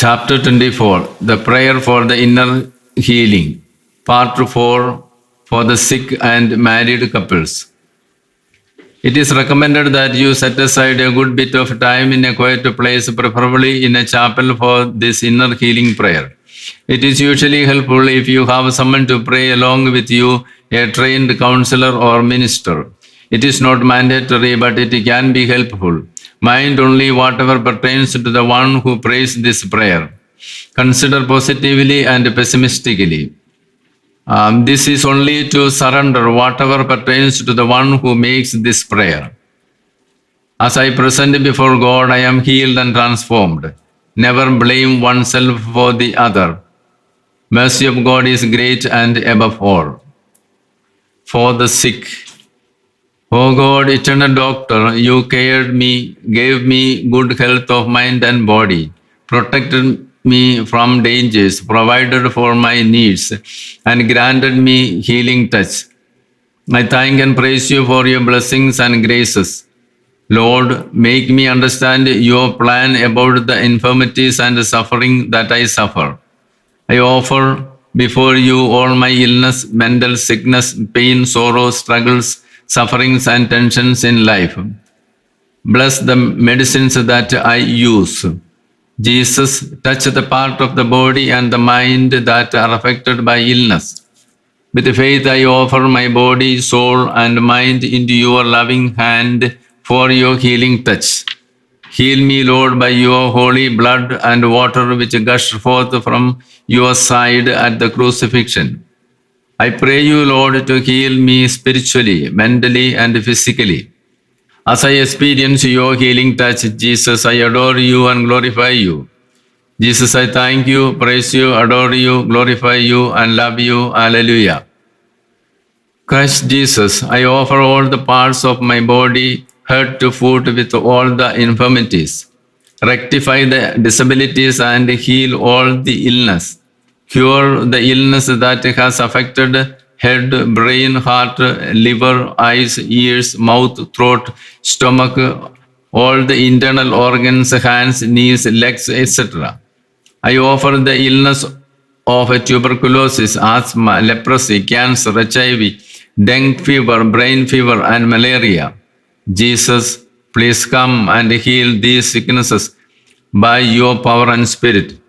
Chapter 24, The Prayer for the Inner Healing, Part 4, for the sick and married couples. It is recommended that you set aside a good bit of time in a quiet place, preferably in a chapel, for this inner healing prayer. It is usually helpful if you have someone to pray along with you, a trained counselor or minister. It is not mandatory, but it can be helpful. Mind only whatever pertains to the one who prays this prayer. Consider positively and pessimistically. This is only to surrender whatever pertains to the one who makes this prayer. As I present before God, I am healed and transformed. Never blame oneself for the other. Mercy of God is great and above all. For the sick. O God, eternal doctor, you cared me, gave me good health of mind and body, protected me from dangers, provided for my needs, and granted me healing touch. I thank and praise you for your blessings and graces. Lord, make me understand your plan about the infirmities and suffering that I suffer. I offer before you all my illness, mental sickness, pain, sorrow, struggles, sufferings, and tensions in life. Bless the medicines that I use. Jesus, touch the part of the body and the mind that are affected by illness. With faith, I offer my body, soul, and mind into your loving hand for your healing touch. Heal me, Lord, by your holy blood and water which gushed forth from your side at the crucifixion. I pray you, Lord, to heal me spiritually, mentally, and physically. As I experience your healing touch, Jesus, I adore you and glorify you. Jesus, I thank you, praise you, adore you, glorify you, and love you. Alleluia. Christ Jesus, I offer all the parts of my body, head to foot, with all the infirmities. Rectify the disabilities and heal all the illness. Cure the illness that has affected head, brain, heart, liver, eyes, ears, mouth, throat, stomach, all the internal organs, hands, knees, legs, etc. I offer the illness of tuberculosis, asthma, leprosy, cancer, HIV, dengue fever, brain fever, and malaria. Jesus, please come and heal these sicknesses by your power and spirit.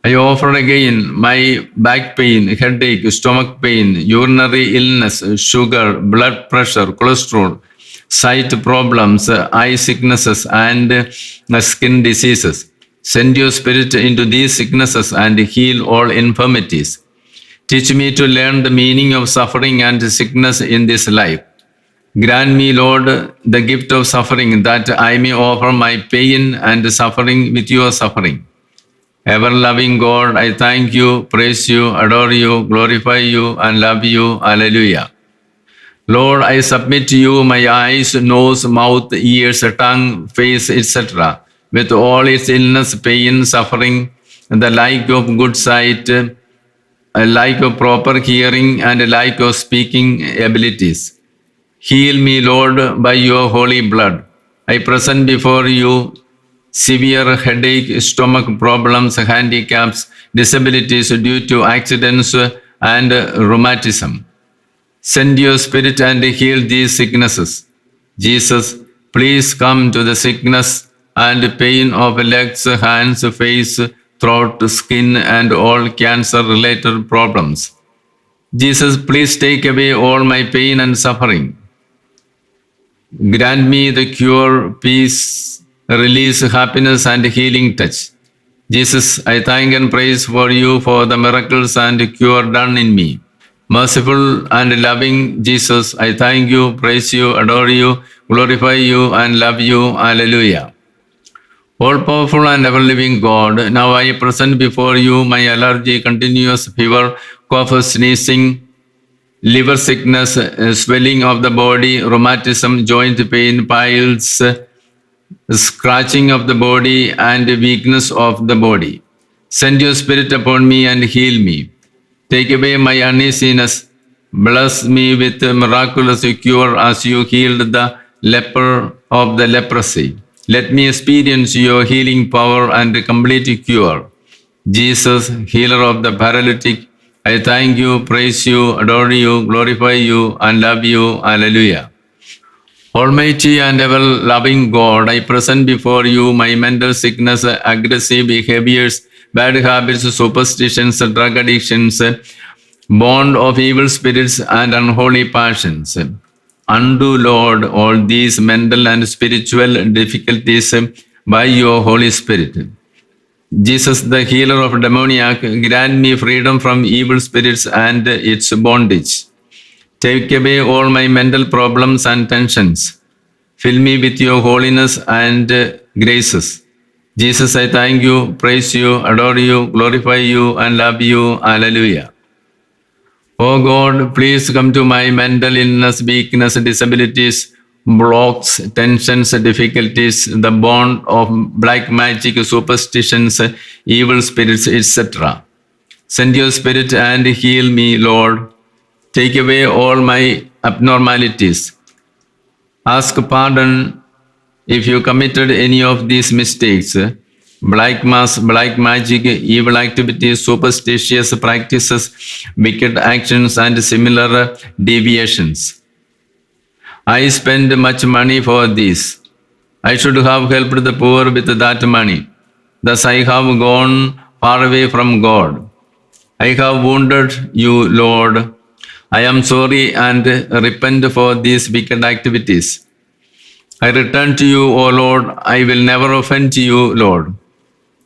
I offer again my back pain, headache, stomach pain, urinary illness, sugar, blood pressure, cholesterol, sight problems, eye sicknesses, and skin diseases. Send your spirit into these sicknesses and heal all infirmities. Teach me to learn the meaning of suffering and sickness in this life. Grant me, Lord, the gift of suffering, that I may offer my pain and suffering with your suffering. Ever-loving God, I thank you, praise you, adore you, glorify you, and love you. Alleluia. Lord, I submit to you my eyes, nose, mouth, ears, tongue, face, etc., with all its illness, pain, suffering, the like of good sight, a like of proper hearing, and a like of speaking abilities. Heal me, Lord, by your holy blood. I present before you severe headache, stomach problems, handicaps, disabilities due to accidents, and rheumatism. Send your spirit and heal these sicknesses. Jesus, please come to the sickness and pain of legs, hands, face, throat, skin, and all cancer-related problems. Jesus, please take away all my pain and suffering. Grant me the cure, peace, release, happiness, and healing touch. Jesus, I thank and praise for you for the miracles and cure done in me. Merciful and loving Jesus, I thank you, praise you, adore you, glorify you, and love you. Alleluia. All-powerful and ever-living God, now I present before you my allergy, continuous fever, cough, sneezing, liver sickness, swelling of the body, rheumatism, joint pain, piles, scratching of the body, and weakness of the body. Send your spirit upon me and heal me. Take away my uneasiness. Bless me with a miraculous cure as you healed the leper of the leprosy. Let me experience your healing power and complete cure. Jesus, healer of the paralytic, I thank you, praise you, adore you, glorify you, and love you. Hallelujah. Almighty and ever-loving God, I present before you my mental sickness, aggressive behaviors, bad habits, superstitions, drug addictions, bond of evil spirits, and unholy passions. Undo, Lord, all these mental and spiritual difficulties by your Holy Spirit. Jesus, the healer of demoniac, grant me freedom from evil spirits and its bondage. Take away all my mental problems and tensions. Fill me with your holiness and graces. Jesus, I thank you, praise you, adore you, glorify you, and love you. Hallelujah. Oh God, please come to my mental illness, weakness, disabilities, blocks, tensions, difficulties, the bond of black magic, superstitions, evil spirits, etc. Send your spirit and heal me, Lord. Take away all my abnormalities. Ask pardon if you committed any of these mistakes. Black mass, black magic, evil activities, superstitious practices, wicked actions, and similar deviations. I spend much money for this. I should have helped the poor with that money. Thus I have gone far away from God. I have wounded you, Lord. I am sorry and repent for these wicked activities. I return to you, O Lord. I will never offend you, Lord.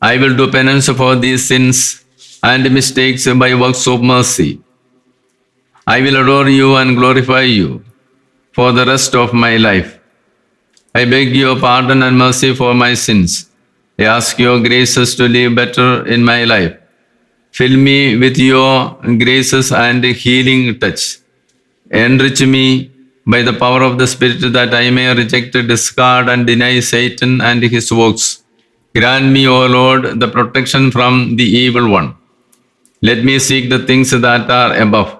I will do penance for these sins and mistakes by works of mercy. I will adore you and glorify you for the rest of my life. I beg your pardon and mercy for my sins. I ask your graces to live better in my life. Fill me with your graces and healing touch. Enrich me by the power of the Spirit that I may reject, discard, and deny Satan and his works. Grant me, O Lord, the protection from the evil one. Let me seek the things that are above.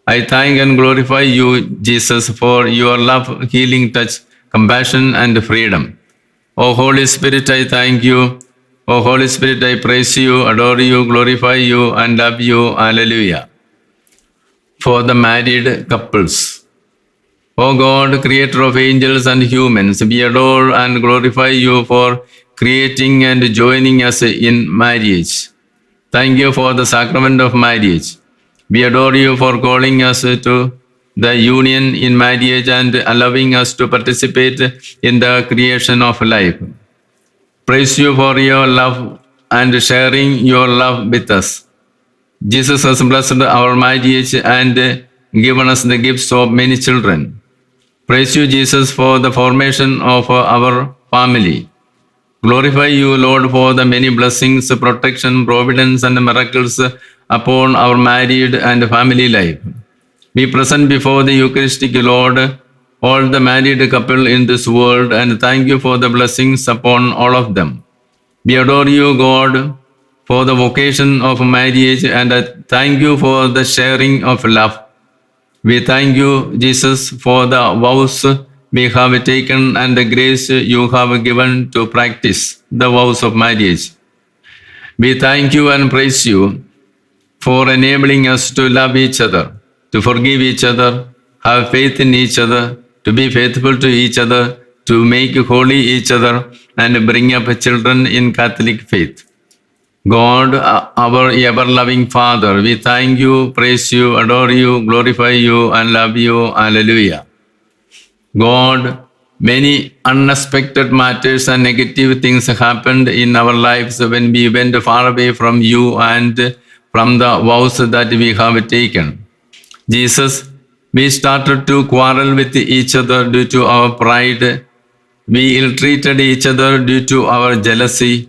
I thank and glorify you, Jesus, for your love, healing touch, compassion, and freedom. O Holy Spirit, I thank you. O Holy Spirit, I praise you, adore you, glorify you, and love you. Hallelujah. For the married couples. O God, creator of angels and humans, we adore and glorify you for creating and joining us in marriage. Thank you for the sacrament of marriage. We adore you for calling us to the union in marriage and allowing us to participate in the creation of life. Praise you for your love and sharing your love with us. Jesus has blessed our marriage and given us the gifts of many children. Praise you, Jesus, for the formation of our family. Glorify you, Lord, for the many blessings, protection, providence, and miracles upon our married and family life. We present before the Eucharistic Lord all the married couple in this world and thank you for the blessings upon all of them. We adore you, God, for the vocation of marriage and thank you for the sharing of love. We thank you, Jesus, for the vows we have taken and the grace you have given to practice the vows of marriage. We thank you and praise you for enabling us to love each other, to forgive each other, have faith in each other, to be faithful to each other, to make holy each other, and bring up children in Catholic faith. God, our ever-loving Father, we thank you, praise you, adore you, glorify you, and love you. Hallelujah. God, many unexpected matters and negative things happened in our lives when we went far away from you and from the vows that we have taken. Jesus, we started to quarrel with each other due to our pride. We ill-treated each other due to our jealousy.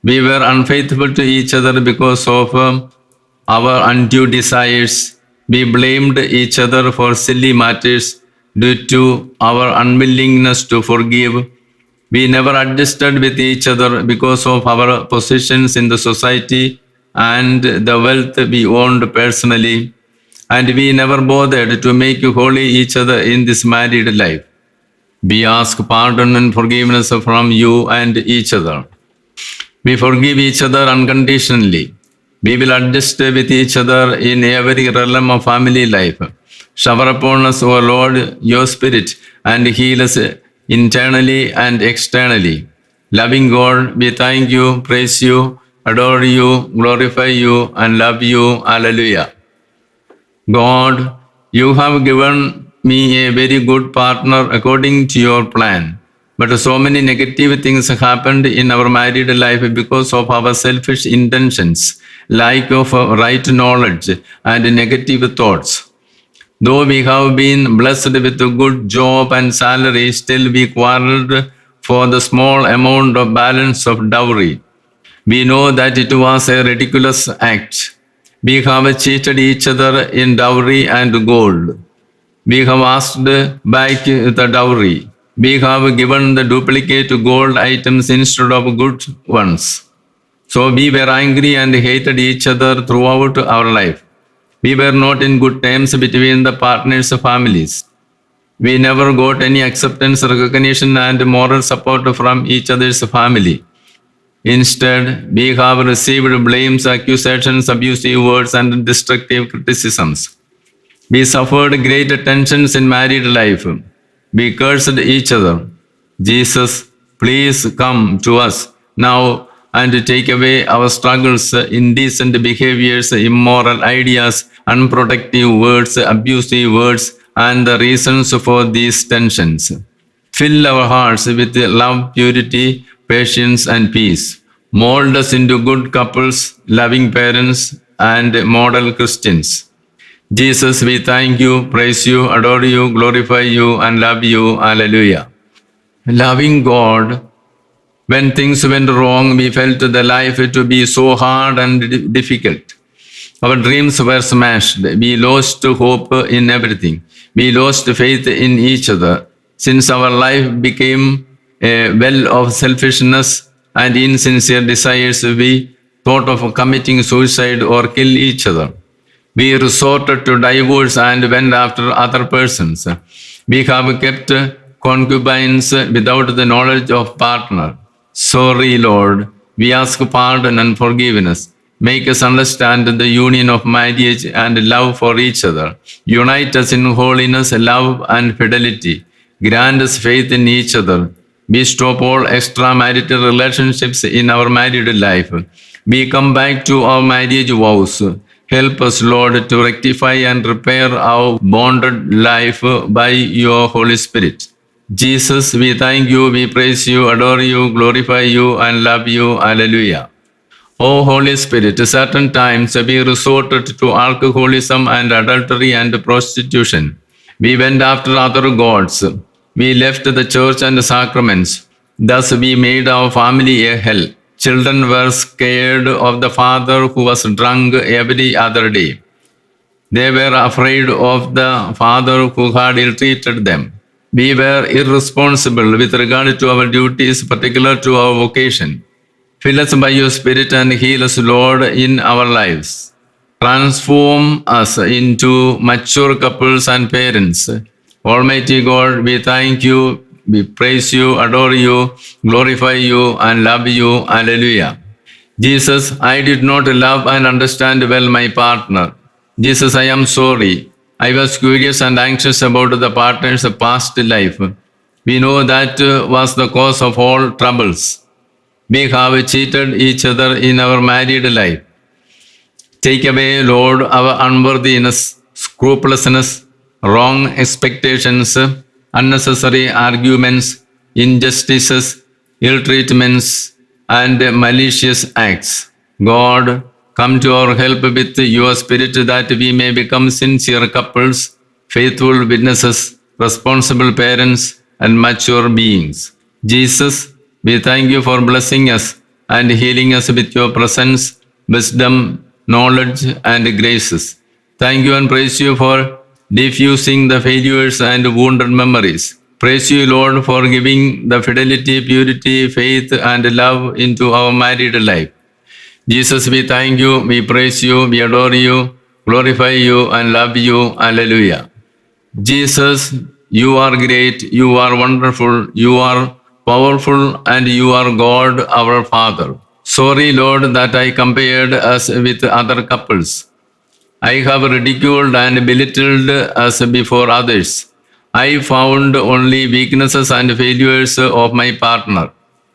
We were unfaithful to each other because of our undue desires. We blamed each other for silly matters due to our unwillingness to forgive. We never adjusted with each other because of our positions in the society and the wealth we owned personally. And we never bothered to make holy each other in this married life. We ask pardon and forgiveness from you and each other. We forgive each other unconditionally. We will adjust with each other in every realm of family life. Shower upon us, O Lord, your Spirit, and heal us internally and externally. Loving God, we thank you, praise you, adore you, glorify you, and love you. Hallelujah. God, you have given me a very good partner according to your plan. But so many negative things happened in our married life because of our selfish intentions, lack of right knowledge, and negative thoughts. Though we have been blessed with a good job and salary, still we quarreled for the small amount of balance of dowry. We know that it was a ridiculous act. We have cheated each other in dowry and gold. We have asked back the dowry. We have given the duplicate gold items instead of good ones. So we were angry and hated each other throughout our life. We were not in good terms between the partners' families. We never got any acceptance, recognition, and moral support from each other's family. Instead, we have received blames, accusations, abusive words, and destructive criticisms. We suffered great tensions in married life. We cursed each other. Jesus, please come to us now and take away our struggles, indecent behaviors, immoral ideas, unprotective words, abusive words, and the reasons for these tensions. Fill our hearts with love, purity, patience, and peace. Mold us into good couples, loving parents, and model Christians. Jesus, we thank you, praise you, adore you, glorify you, and love you. Hallelujah. Loving God, when things went wrong, we felt the life to be so hard and difficult. Our dreams were smashed. We lost hope in everything. We lost faith in each other. Since our life became a well of selfishness and insincere desires, we thought of committing suicide or kill each other. We resorted to divorce and went after other persons. We have kept concubines without the knowledge of partner. Sorry, Lord. We ask pardon and forgiveness. Make us understand the union of marriage and love for each other. Unite us in holiness, love, and fidelity. Grant us faith in each other. We stop all extramarital relationships in our married life. We come back to our marriage vows. Help us, Lord, to rectify and repair our bonded life by your Holy Spirit. Jesus, we thank you, we praise you, adore you, glorify you, and love you. Hallelujah. O Holy Spirit, certain times we resorted to alcoholism and adultery and prostitution. We went after other gods. We left the church and the sacraments. Thus we made our family a hell. Children were scared of the father who was drunk every other day. They were afraid of the father who had ill-treated them. We were irresponsible with regard to our duties, particular to our vocation. Fill us by your Spirit and heal us, Lord, in our lives. Transform us into mature couples and parents. Almighty God, we thank you, we praise you, adore you, glorify you, and love you. Hallelujah. Jesus, I did not love and understand well my partner. Jesus, I am sorry. I was curious and anxious about the partner's past life. We know that was the cause of all troubles. We have cheated each other in our married life. Take away, Lord, our unworthiness, scrupulousness, wrong expectations, unnecessary arguments, injustices, ill treatments, and malicious acts. God, come to our help with your Spirit that we may become sincere couples, faithful witnesses, responsible parents, and mature beings. Jesus, we thank you for blessing us and healing us with your presence, wisdom, knowledge, and graces. Thank you and praise you for diffusing the failures and wounded memories. Praise you, Lord, for giving the fidelity, purity, faith, and love into our married life. Jesus, we thank you, we praise you, we adore you, glorify you, and love you. Hallelujah. Jesus, you are great, you are wonderful, you are powerful, and you are God, our Father. Sorry, Lord, that I compared us with other couples. I have ridiculed and belittled us before others. I found only weaknesses and failures of my partner.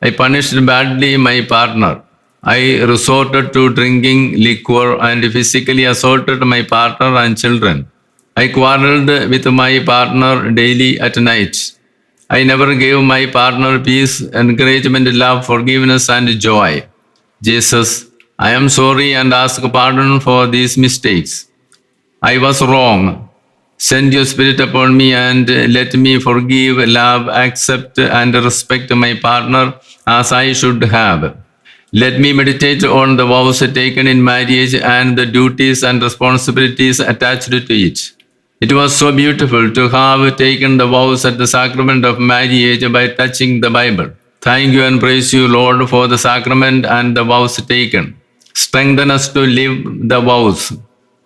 I punished badly my partner. I resorted to drinking liquor and physically assaulted my partner and children. I quarreled with my partner daily at night. I never gave my partner peace, encouragement, love, forgiveness, and joy. Jesus, I am sorry and ask pardon for these mistakes. I was wrong. Send your spirit upon me and let me forgive, love, accept, and respect my partner as I should have. Let me meditate on the vows taken in marriage and the duties and responsibilities attached to it. It was so beautiful to have taken the vows at the sacrament of marriage by touching the Bible. Thank you and praise you, Lord, for the sacrament and the vows taken. Strengthen us to live the vows.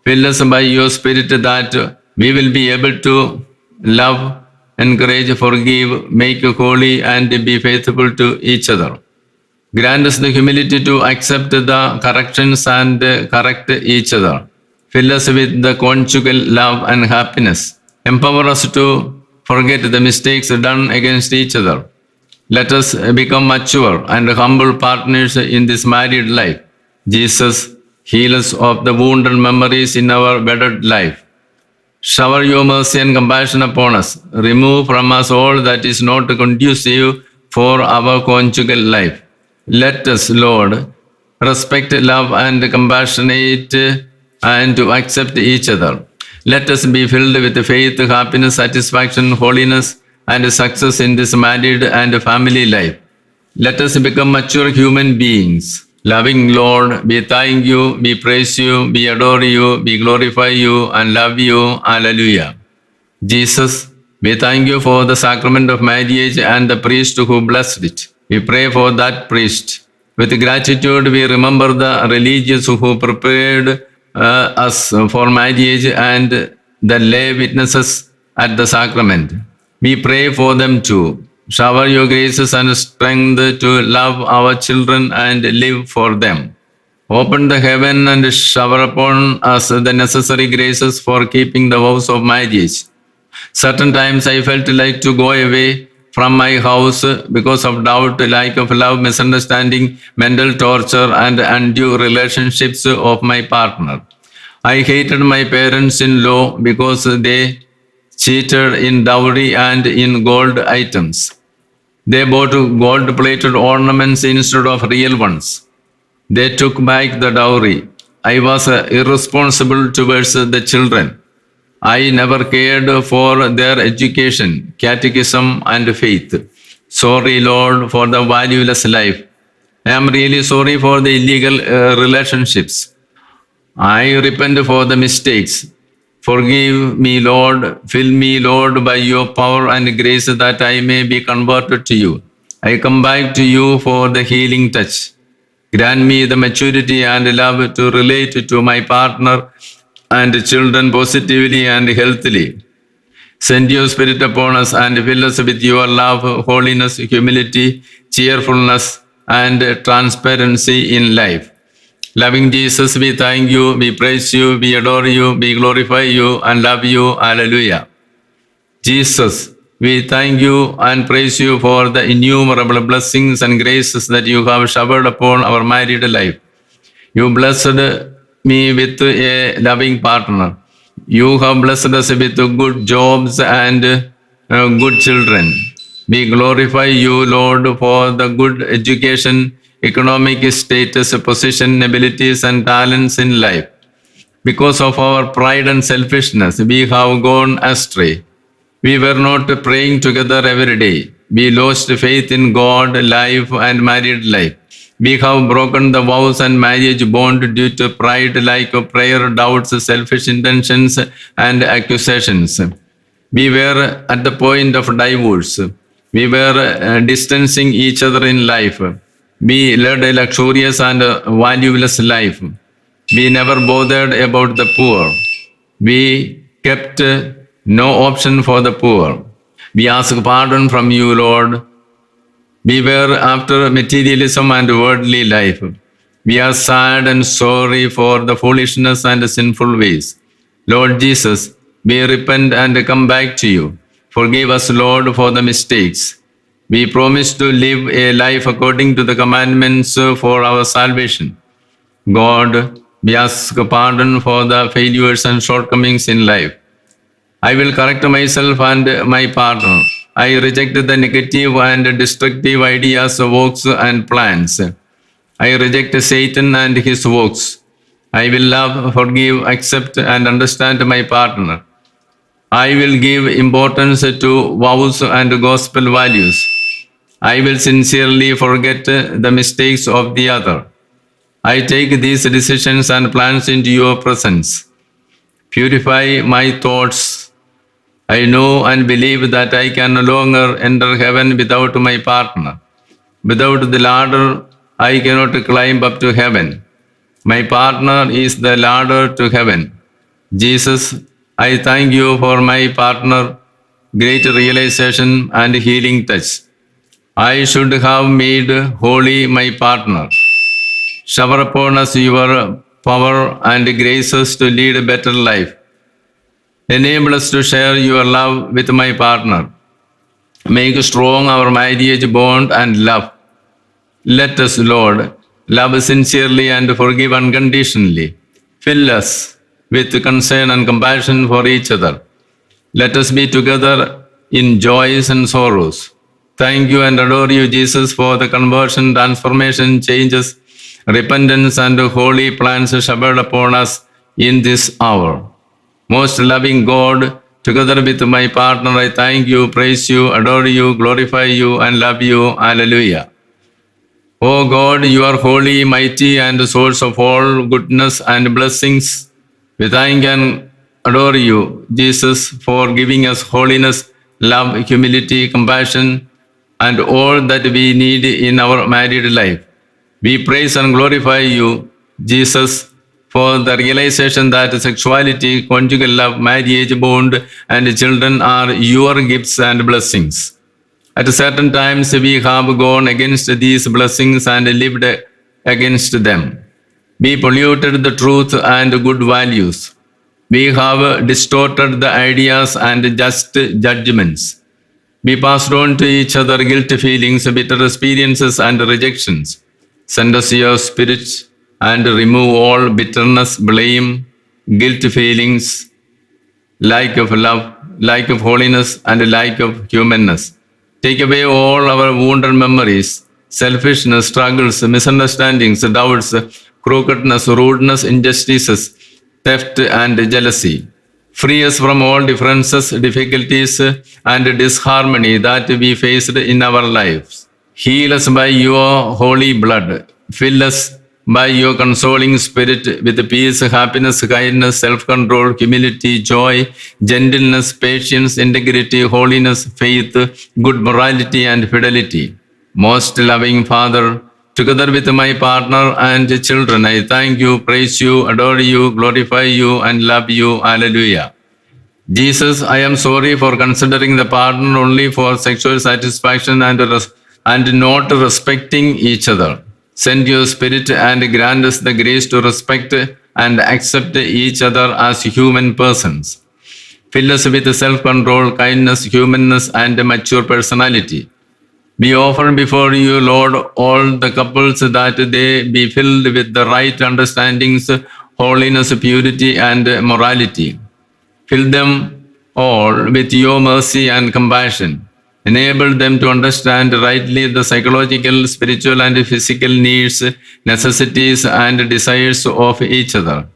Fill us by your Spirit that we will be able to love, encourage, forgive, make holy, and be faithful to each other. Grant us the humility to accept the corrections and correct each other. Fill us with the conjugal love and happiness. Empower us to forget the mistakes done against each other. Let us become mature and humble partners in this married life. Jesus, heal us of the wounded memories in our wedded life. Shower your mercy and compassion upon us. Remove from us all that is not conducive for our conjugal life. Let us, Lord, respect, love, and compassionate and to accept each other. Let us be filled with faith, happiness, satisfaction, holiness, and success in this married and family life. Let us become mature human beings. Loving Lord, we thank you, we praise you, we adore you, we glorify you, and love you. Alleluia. Jesus, we thank you for the sacrament of marriage and the priest who blessed it. We pray for that priest. With gratitude, we remember the religious who prepared us for marriage and the lay witnesses at the sacrament. We pray for them too. Shower your graces and strength to love our children and live for them. Open the heaven and shower upon us the necessary graces for keeping the vows of marriage. Certain times I felt like to go away from my house because of doubt, lack of love, misunderstanding, mental torture, and undue relationships of my partner. I hated my parents-in-law because they cheated in dowry and in gold items. They bought gold-plated ornaments instead of real ones. They took back the dowry. I was irresponsible towards the children. I never cared for their education, catechism, and faith. Sorry, Lord, for the valueless life. I am really sorry for the illegal relationships. I repent for the mistakes. Forgive me, Lord. Fill me, Lord, by your power and grace that I may be converted to you. I come back to you for the healing touch. Grant me the maturity and love to relate to my partner and children positively and healthily. Send your Spirit upon us and fill us with your love, holiness, humility, cheerfulness, and transparency in life. Loving Jesus, we thank you, we praise you, we adore you, we glorify you, and love you. Alleluia. Jesus, we thank you and praise you for the innumerable blessings and graces that you have showered upon our married life. You blessed me with a loving partner. You have blessed us with good jobs and good children. We glorify you, Lord, for the good education, economic status, position, abilities, and talents in life. Because of our pride and selfishness, we have gone astray. We were not praying together every day. We lost faith in God, life, and married life. We have broken the vows and marriage bond due to pride, lack of prayer, doubts, selfish intentions, and accusations. We were at the point of divorce. We were distancing each other in life. We led a luxurious and valueless life. We never bothered about the poor. We kept no option for the poor. We ask pardon from you, Lord. Beware after materialism and worldly life. We are sad and sorry for the foolishness and sinful ways. Lord Jesus, we repent and come back to you. Forgive us, Lord, for the mistakes. We promise to live a life according to the commandments for our salvation. God, we ask pardon for the failures and shortcomings in life. I will correct myself and my partner. I reject the negative and destructive ideas, works, and plans. I reject Satan and his works. I will love, forgive, accept, and understand my partner. I will give importance to vows and gospel values. I will sincerely forget the mistakes of the other. I take these decisions and plans into your presence. Purify my thoughts. I know and believe that I can no longer enter heaven without my partner. Without the ladder, I cannot climb up to heaven. My partner is the ladder to heaven. Jesus, I thank you for my partner, great realization and healing touch. I should have made holy my partner. Shower upon us your power and graces to lead a better life. Enable us to share your love with my partner. Make strong our marriage bond and love. Let us, Lord, love sincerely and forgive unconditionally. Fill us with concern and compassion for each other. Let us be together in joys and sorrows. Thank you and adore you, Jesus, for the conversion, transformation, changes, repentance, and holy plans showered upon us in this hour. Most loving God, together with my partner, I thank you, praise you, adore you, glorify you, and love you. Hallelujah. O God, you are holy, mighty, and the source of all goodness and blessings. We thank and adore you, Jesus, for giving us holiness, love, humility, compassion, and all that we need in our married life. We praise and glorify you, Jesus, for the realization that sexuality, conjugal love, marriage bond, and children are your gifts and blessings. At certain times, we have gone against these blessings and lived against them. We polluted the truth and good values. We have distorted the ideas and just judgments. We passed on to each other guilt feelings, bitter experiences, and rejections. Send us your Spirit and remove all bitterness, blame, guilt feelings, lack of love, lack of holiness, and lack of humanness. Take away all our wounded memories, selfishness, struggles, misunderstandings, doubts, crookedness, rudeness, injustices, theft, and jealousy. Free us from all differences, difficulties, and disharmony that we faced in our lives. Heal us by your holy blood. Fill us by your consoling spirit with peace, happiness, kindness, self-control, humility, joy, gentleness, patience, integrity, holiness, faith, good morality, and fidelity. Most loving Father, together with my partner and children, I thank you, praise you, adore you, glorify you, and love you. Hallelujah. Jesus, I am sorry for considering the partner only for sexual satisfaction and not respecting each other. Send your Spirit and grant us the grace to respect and accept each other as human persons. Fill us with self-control, kindness, humanness, and mature personality. We offer before you, Lord, all the couples that they be filled with the right understandings, holiness, purity, and morality. Fill them all with your mercy and compassion. Enable them to understand rightly the psychological, spiritual, and physical needs, necessities, and desires of each other.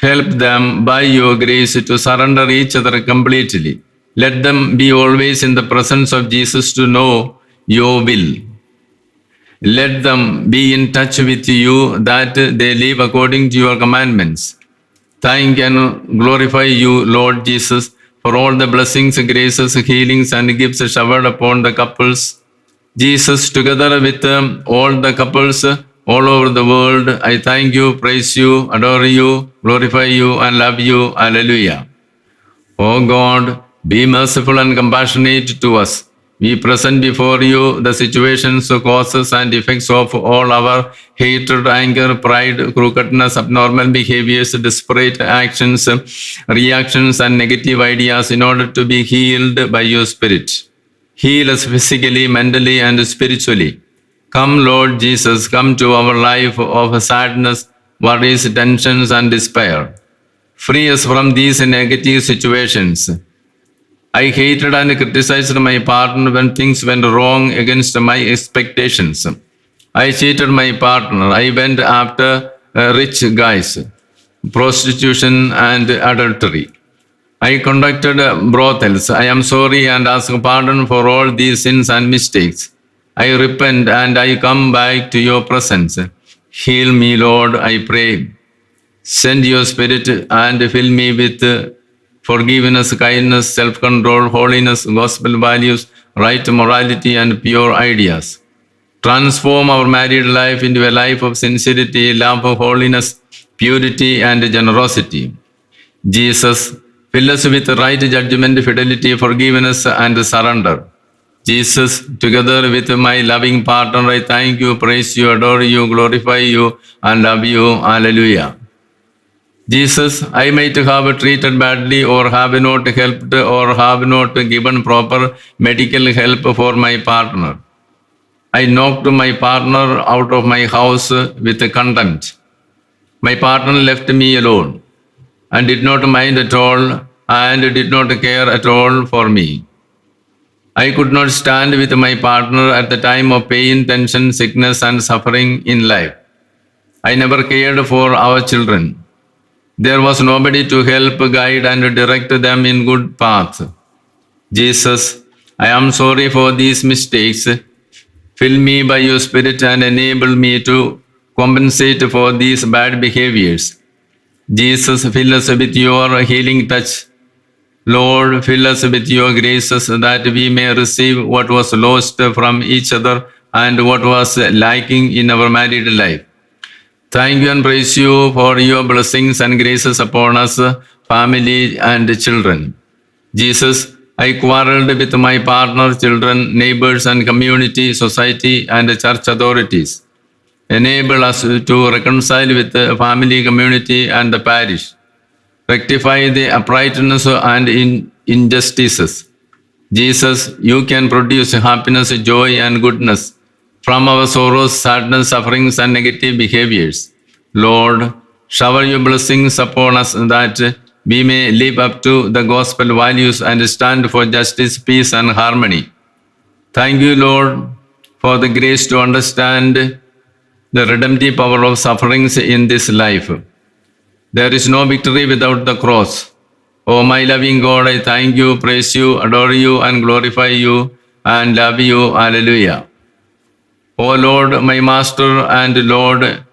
Help them by your grace to surrender each other completely. Let them be always in the presence of Jesus to know your will. Let them be in touch with you that they live according to your commandments. Thank and glorify you, Lord Jesus, for all the blessings, graces, healings, and gifts showered upon the couples. Jesus, together with all the couples all over the world, I thank you, praise you, adore you, glorify you, and love you. Hallelujah. O God, be merciful and compassionate to us. we present before you the situations, causes, and effects of all our hatred, anger, pride, crookedness, abnormal behaviors, desperate actions, reactions, and negative ideas in order to be healed by your Spirit. Heal us physically, mentally, and spiritually. Come, Lord Jesus, come to our life of sadness, worries, tensions, and despair. Free us from these negative situations. I hated and criticized my partner when things went wrong against my expectations. I cheated my partner. I went after rich guys, prostitution, and adultery. I conducted brothels. I am sorry and ask pardon for all these sins and mistakes. I repent and I come back to your presence. Heal me, Lord, I pray. Send your Spirit and fill me with forgiveness, kindness, self-control, holiness, gospel values, right morality, and pure ideas. Transform our married life into a life of sincerity, love, holiness, purity, and generosity. Jesus, fill us with right judgment, fidelity, forgiveness, and surrender. Jesus, together with my loving partner, I thank you, praise you, adore you, glorify you, and love you. Hallelujah. Jesus, I might have treated badly or have not helped or have not given proper medical help for my partner. I knocked my partner out of my house with contempt. My partner left me alone and did not mind at all and did not care at all for me. I could not stand with my partner at the time of pain, tension, sickness, and suffering in life. I never cared for our children. There was nobody to help, guide, and direct them in good path. Jesus, I am sorry for these mistakes. Fill me by your Spirit and enable me to compensate for these bad behaviors. Jesus, fill us with your healing touch. Lord, fill us with your graces that we may receive what was lost from each other and what was lacking in our married life. Thank you and praise you for your blessings and graces upon us, family, and children. Jesus, I quarreled with my partner, children, neighbors, and community, society, and church authorities. Enable us to reconcile with the family, community, and the parish. Rectify the uprightness and injustices. Jesus, you can produce happiness, joy, and goodness from our sorrows, sadness, sufferings, and negative behaviors. Lord, shower your blessings upon us that we may live up to the gospel values and stand for justice, peace, and harmony. Thank you, Lord, for the grace to understand the redemptive power of sufferings in this life. There is no victory without the cross. Oh, my loving God, I thank you, praise you, adore you, and glorify you, and love you. Hallelujah. O Lord, my Master and Lord,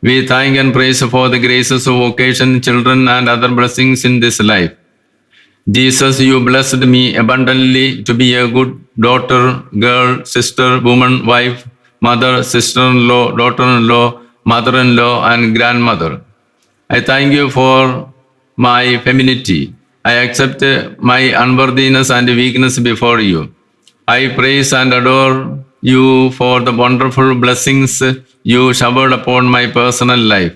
we thank and praise for the graces of vocation, children, and other blessings in this life. Jesus, you blessed me abundantly to be a good daughter, girl, sister, woman, wife, mother, sister-in-law, daughter-in-law, mother-in-law, and grandmother. I thank you for my femininity. I accept my unworthiness and weakness before you. I praise and adore you for the wonderful blessings you showered upon my personal life.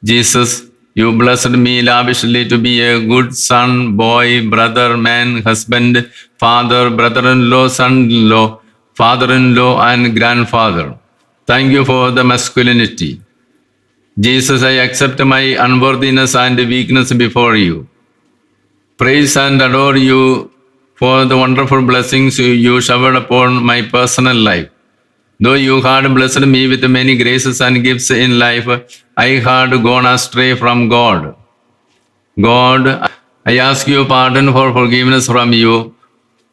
Jesus, you blessed me lavishly to be a good son, boy, brother, man, husband, father, brother-in-law, son-in-law, father-in-law, and grandfather. Thank you for the masculinity. Jesus, I accept my unworthiness and weakness before you. Praise and adore you for the wonderful blessings you showered upon my personal life. Though you had blessed me with many graces and gifts in life, I had gone astray from God. God, I ask you pardon for forgiveness from you,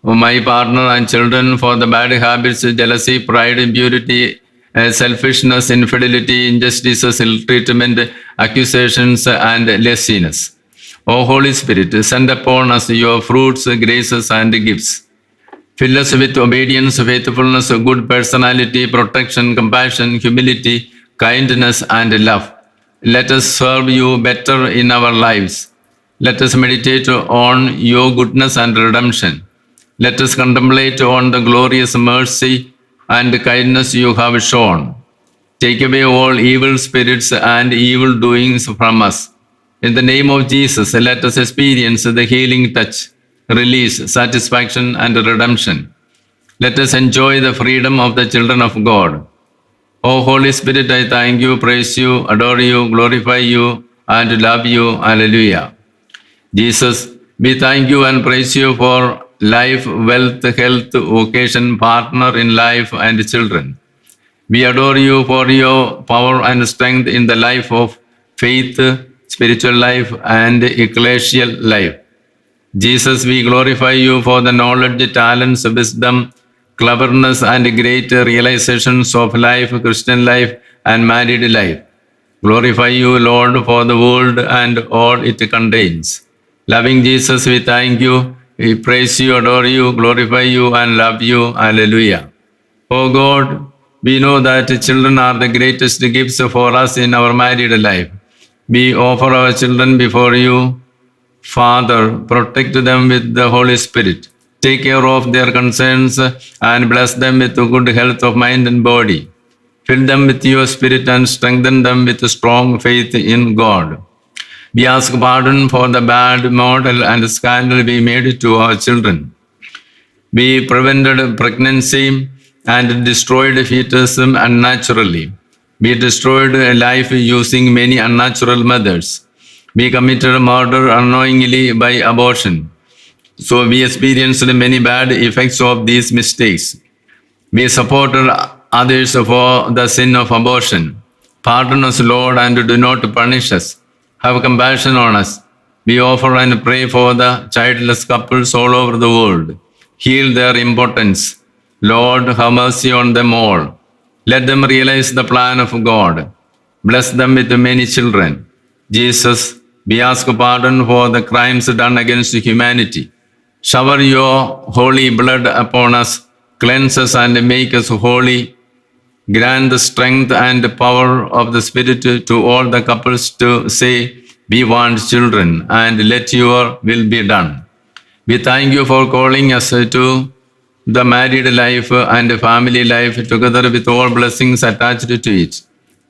my partner and children for the bad habits, jealousy, pride, impurity, selfishness, infidelity, injustices, ill-treatment, accusations, and laziness. O Holy Spirit, send upon us your fruits, graces, and gifts. Fill us with obedience, faithfulness, good personality, protection, compassion, humility, kindness, and love. Let us serve you better in our lives. Let us meditate on your goodness and redemption. Let us contemplate on the glorious mercy and kindness you have shown. Take away all evil spirits and evil doings from us. In the name of Jesus, let us experience the healing touch, release, satisfaction, and redemption. Let us enjoy the freedom of the children of God. O Holy Spirit, I thank you, praise you, adore you, glorify you, and love you. Hallelujah. Jesus, we thank you and praise you for life, wealth, health, vocation, partner in life, and children. We adore you for your power and strength in the life of faith, spiritual life, and ecclesial life. Jesus, we glorify you for the knowledge, talents, wisdom, cleverness, and great realizations of life, Christian life, and married life. Glorify you, Lord, for the world and all it contains. Loving Jesus, we thank you, we praise you, adore you, glorify you, and love you. Hallelujah. Oh God, we know that children are the greatest gifts for us in our married life. We offer our children before you. Father, protect them with the Holy Spirit. Take care of their concerns and bless them with good health of mind and body. Fill them with your spirit and strengthen them with strong faith in God. We ask pardon for the bad model and scandal we made to our children. We prevented pregnancy and destroyed fetusism unnaturally. We destroyed life using many unnatural methods. We committed murder unknowingly by abortion. So we experienced many bad effects of these mistakes. We supported others for the sin of abortion. Pardon us, Lord, and do not punish us. Have compassion on us. We offer and pray for the childless couples all over the world. Heal their impotence. Lord, have mercy on them all. Let them realize the plan of God. Bless them with many children. Jesus, we ask pardon for the crimes done against humanity. Shower your holy blood upon us, cleanse us and make us holy. Grant the strength and power of the Spirit to all the couples to say, we want children, and let your will be done. We thank you for calling us to the married life and family life together with all blessings attached to it.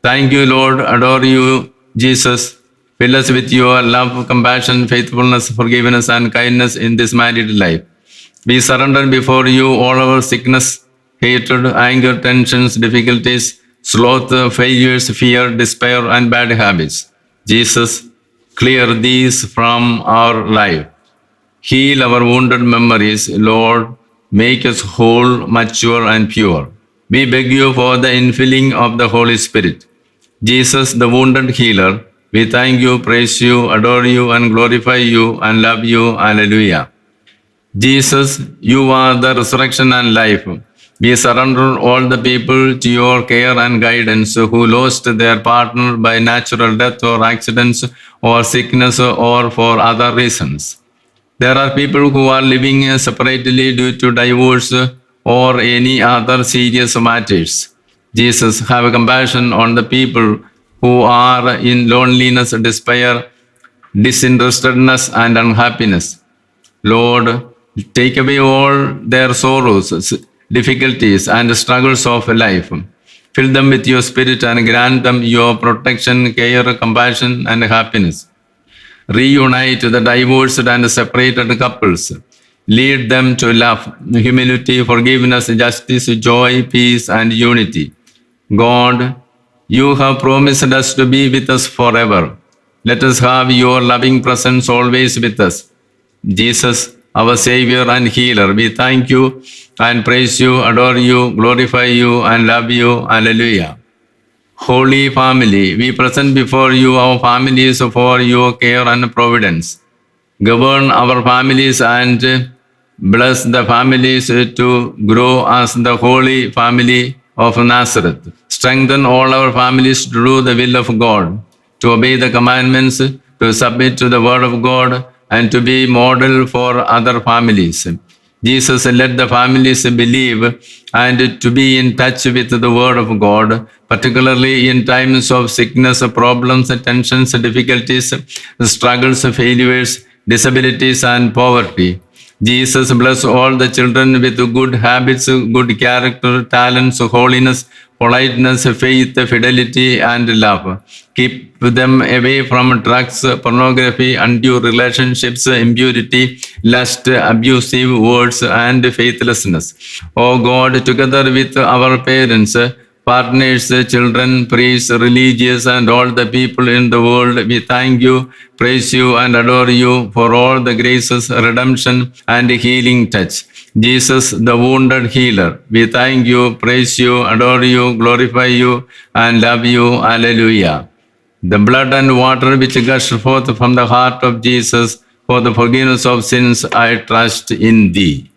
Thank you, Lord. Adore you, Jesus. Fill us with your love, compassion, faithfulness, forgiveness, and kindness in this married life. We surrender before you all our sickness, hatred, anger, tensions, difficulties, sloth, failures, fear, despair, and bad habits. Jesus, clear these from our life. Heal our wounded memories, Lord. Make us whole, mature, and pure. We beg you for the infilling of the Holy Spirit. Jesus, the wounded healer, we thank you, praise you, adore you, and glorify you, and love you. Hallelujah. Jesus, you are the resurrection and life. We surrender all the people to your care and guidance who lost their partner by natural death or accidents or sickness or for other reasons. There are people who are living separately due to divorce or any other serious matters. Jesus, have compassion on the people who are in loneliness, despair, disinterestedness, and unhappiness. Lord, take away all their sorrows, difficulties, and struggles of life. Fill them with your spirit and grant them your protection, care, compassion, and happiness. Reunite the divorced and separated couples. Lead them to love, humility, forgiveness, justice, joy, peace, and unity. God, you have promised us to be with us forever. Let us have your loving presence always with us. Jesus, our Savior and Healer, we thank you and praise you, adore you, glorify you, and love you. Hallelujah. Holy family, we present before you our families for your care and providence. Govern our families and bless the families to grow as the holy family of Nazareth. Strengthen all our families to do the will of God, to obey the commandments, to submit to the word of God, and to be model for other families. Jesus, let the families believe and to be in touch with the word of God, particularly in times of sickness, problems, tensions, difficulties, struggles, failures, disabilities, and poverty. Jesus, bless all the children with good habits, good character, talents, holiness, politeness, faith, fidelity, and love. Keep them away from drugs, pornography, undue relationships, impurity, lust, abusive words, and faithlessness. O God, together with our parents, partners, children, priests, religious, and all the people in the world, we thank you, praise you, and adore you for all the graces, redemption, and healing touch. Jesus, the wounded healer, we thank you, praise you, adore you, glorify you, and love you. Alleluia. The blood and water which gush forth from the heart of Jesus for the forgiveness of sins, I trust in thee.